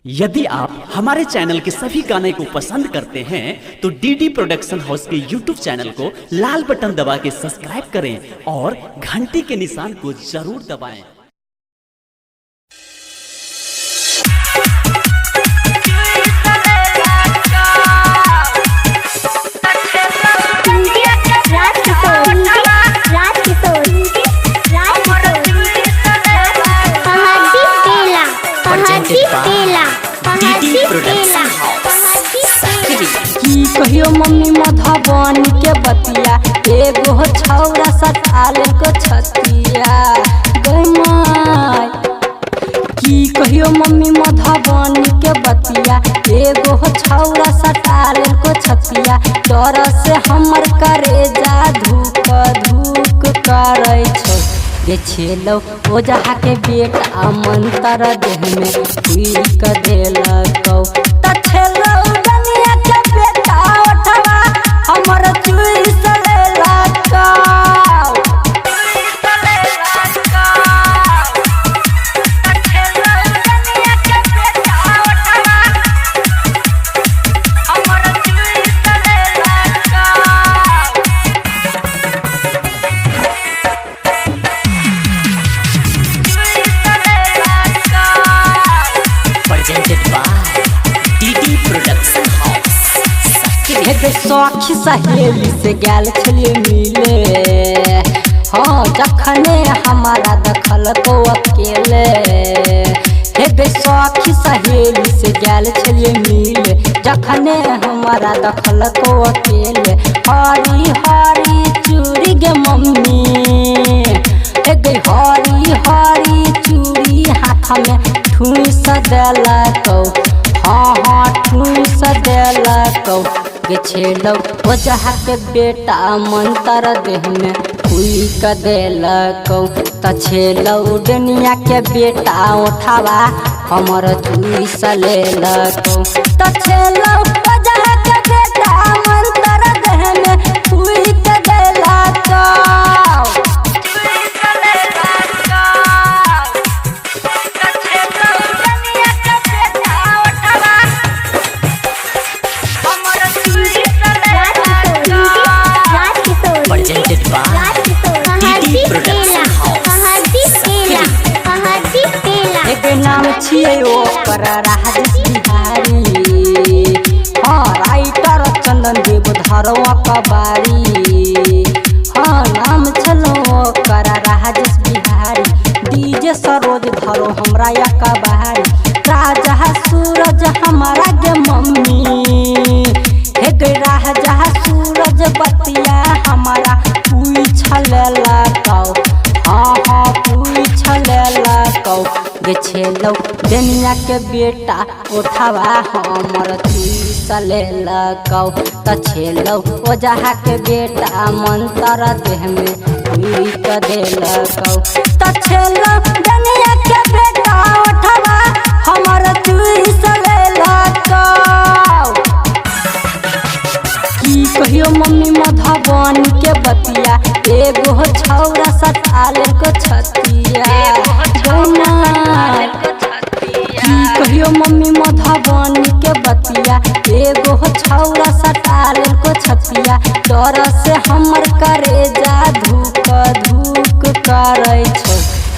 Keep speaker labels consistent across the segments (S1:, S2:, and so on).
S1: यदि आप हमारे चैनल के सभी गाने को पसंद करते हैं तो डीडी प्रोडक्शन हाउस के यूट्यूब चैनल को लाल बटन दबा के सब्सक्राइब करें और घंटी के निशान को जरूर दबाएं।
S2: कहियो मम्मी मधुबन के बतिया एगो छौरा सताल को छतिया गमाय की कहियो मम्मी मधुबन के बतिया एगो छौरा सताल को छतिया डर से हमर करेजा धूक धूक करे छो ये छेलो ओ जहा के बेटा मंतर देह में पीक देलकौ त छेलो दुनिया के बेटा उठवा हमर चुइस लेलकौ सखी सहेली से गैल छलिए मिले हाँ जखने हमारा दखल तो अकेले हे सखी सहेली से गैल छलिए मिले जखने हमारा दखल तो अकेले हरी हरी चूड़ी गे मम्मी हे गे हरी हरी चूड़ी हाथ में ठूस देलकौ हाँ हाँ ठूस देलकौ गे छेलो ओ जहा के बेटा मंतर देह में फूक देलकौ त छेलो दुनिया के बेटा उठावा हमर चुइस लेलकौ त छेलो ओ जहा के बेटा मंतर देह में फूक देलकौ नाम छिए ओकर राजेश बिहारी हाँ राइटर चंदन देव धरवा कबारी हाँ नाम छलो ओकर राजेश बिहारी डीजे सरोज धरो हमरा या कबारी राजा सूरज हमारा गे मम्मी हे गे राजा सूरज बतिया हमारा पूछ लेलकौ हाँ हाँ पूछ लेलकौ गे छेलो दुनिया के बेटा उठावा हमर चुइस लेलकौ त छेलो ओ जहा के बेटा मंतर देह में फूक देलकौ त छेलो दुनिया के बेटा उठावा हमर चुइस लेलकौ की कहियो मम्मी मधुबन के बतिया एगो छौरा सताल को छतिया कहियो मम्मी मधुबन के बतिया एगो छौरा सताल को छतिया डर से हमर करेजा धूक धूक करे छो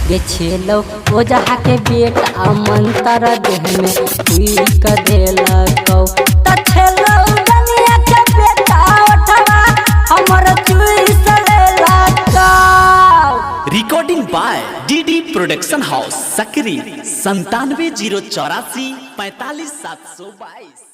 S2: गे छेलो ओ जहा के बेटा मंतर देह में फूक देलकौ त छेलो दुनिया के बेटा उठवा हमर चुइस लेलकौ।
S1: Recording by DD production house Sakri 97 084 45 722।